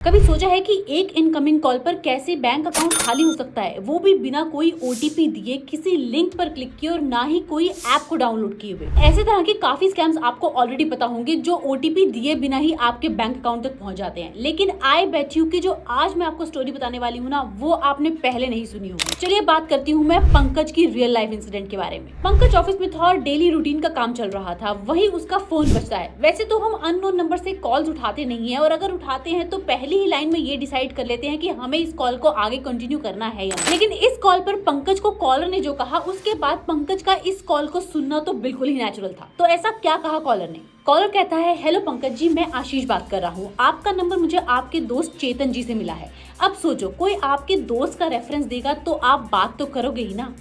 कभी सोचा है कि एक इनकमिंग कॉल पर कैसे बैंक अकाउंट खाली हो सकता है, वो भी बिना कोई ओटीपी दिए, किसी लिंक पर क्लिक किए और ना ही कोई ऐप को डाउनलोड किए हुए। ऐसे तरह के काफी स्कैम्स आपको ऑलरेडी पता होंगे जो ओटीपी दिए बिना ही आपके बैंक अकाउंट तक पहुंच जाते हैं। लेकिन आई बेट यू कि जो आज मैं आपको स्टोरी बताने वाली हूँ ना, वो आपने पहले नहीं सुनी होगी। चलिए बात करती हूँ मैं पंकज की रियल लाइफ इंसिडेंट के बारे में। पंकज ऑफिस में था और डेली रूटीन का काम चल रहा था, वही उसका फोन बजता है। वैसे तो हम अननोन नंबर से कॉल्स उठाते नहीं है, और अगर उठाते हैं तो पहली ही लाइन में ये डिसाइड कर लेते हैं कि हमें इस कॉल को आगे कंटिन्यू करना है या नहीं। लेकिन इस कॉल पर पंकज को कॉलर ने जो कहा, उसके बाद पंकज का इस कॉल को सुनना तो बिल्कुल ही नेचुरल था। तो ऐसा क्या कहा कॉलर ने? कॉलर कहता है, हेलो पंकज जी, मैं आशीष बात कर रहा हूँ। आपका नंबर मुझे आपके दोस्त चेतन जी से मिला है। अब सोचो, कोई आपके दोस्त का रेफरेंस देगा तो आप बात तो करोगे ही ना।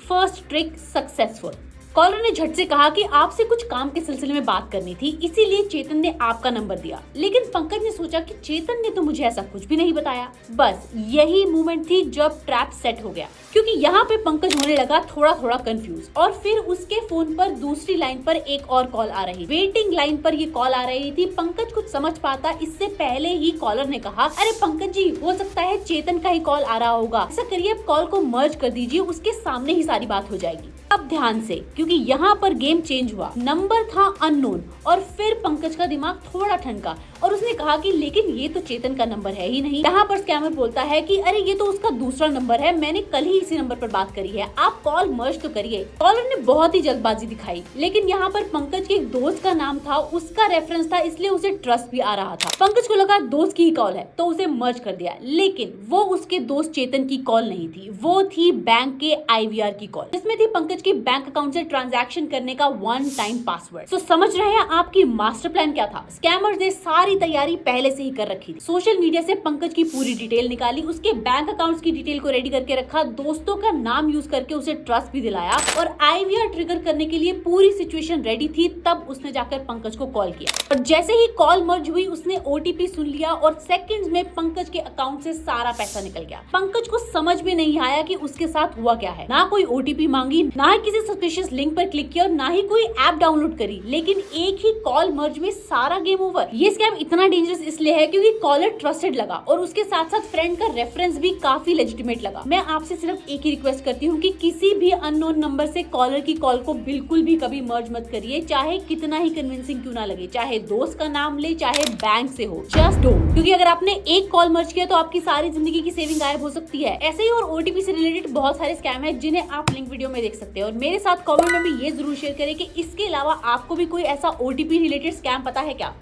First trick successful. कॉलर ने झट से कहा कि आपसे कुछ काम के सिलसिले में बात करनी थी, इसीलिए चेतन ने आपका नंबर दिया। लेकिन पंकज ने सोचा कि चेतन ने तो मुझे ऐसा कुछ भी नहीं बताया। बस यही मोमेंट थी जब ट्रैप सेट हो गया, क्योंकि यहाँ पे पंकज होने लगा थोड़ा थोड़ा कंफ्यूज। और फिर उसके फोन पर दूसरी लाइन पर एक और कॉल आ रही, वेटिंग लाइन पर ये कॉल आ रही थी। पंकज कुछ समझ पाता इससे पहले ही कॉलर ने कहा, अरे पंकज जी, हो सकता है चेतन का ही कॉल आ रहा होगा, ऐसा करिए कॉल को मर्ज कर दीजिए, उसके सामने ही सारी बात हो जाएगी। अब ध्यान से, क्योंकि यहाँ पर गेम चेंज हुआ। नंबर था अननोन, और फिर पंकज का दिमाग थोड़ा ठनका और उसने कहा कि लेकिन ये तो चेतन का नंबर है ही नहीं। यहाँ पर स्कैमर बोलता है कि अरे ये तो उसका दूसरा नंबर है, मैंने कल ही इसी नंबर पर बात करी है, आप कॉल मर्ज तो करिए। कॉलर ने बहुत ही जल्दबाजी दिखाई, लेकिन यहाँ पर पंकज के एक दोस्त का नाम था, उसका रेफरेंस था, इसलिए उसे ट्रस्ट भी आ रहा था। पंकज को लगा दोस्त की ही कॉल है तो उसे मर्ज कर दिया। लेकिन वो उसके दोस्त चेतन की कॉल नहीं थी, वो थी बैंक के IVR की कॉल, जिसमें थी पंकज के बैंक अकाउंट से ट्रांजैक्शन करने का वन टाइम पासवर्ड। तो समझ रहे हैं आपकी मास्टर प्लान क्या था? स्कैमर्स ने सारी तैयारी पहले से ही कर रखी थी। सोशल मीडिया से पंकज की पूरी डिटेल निकाली, उसके बैंक अकाउंट्स की डिटेल को रेडी करके रखा, दोस्तों का नाम यूज करके उसे ट्रस्ट भी दिलाया, और IVR ट्रिगर करने के लिए पूरी सिचुएशन रेडी थी। तब उसने जाकर पंकज को कॉल किया, और जैसे ही कॉल मर्ज हुई उसने OTP सुन लिया और सेकंड्स में पंकज के अकाउंट से सारा पैसा निकल गया। पंकज को समझ में नहीं आया कि उसके साथ हुआ क्या है। ना कोई OTP मांगी, ना ही किसी सस्पिशियस लिंक पर क्लिक किया, और ना ही कोई ऐप डाउनलोड करी, लेकिन एक ही कॉल मर्ज में सारा गेम ओवर। ये स्कैम इतना डेंजरस इसलिए है क्योंकि कॉलर ट्रस्टेड लगा, और उसके साथ साथ फ्रेंड का रेफरेंस भी काफी लेजिटिमेट लगा। मैं आपसे सिर्फ एक ही रिक्वेस्ट करती हूँ कि किसी भी अननोन नंबर से कॉलर की कॉल को बिल्कुल भी कभी मर्ज मत करिए, चाहे कितना ही कन्विंसिंग क्यों ना लगे, चाहे दोस्त का नाम ले, चाहे बैंक से हो, जस्ट डोंट। क्योंकि अगर आपने एक कॉल मर्ज किया तो आपकी सारी जिंदगी की सेविंग गायब हो सकती है। ऐसे ही और OTP से रिलेटेड बहुत सारे स्कैम है जिन्हें आप लिंक वीडियो में देख सकते हैं, और मेरे साथ कमेंट में भी ये जरूर शेयर करें कि इसके अलावा आपको भी कोई ऐसा OTP रिलेटेड स्कैम पता है क्या।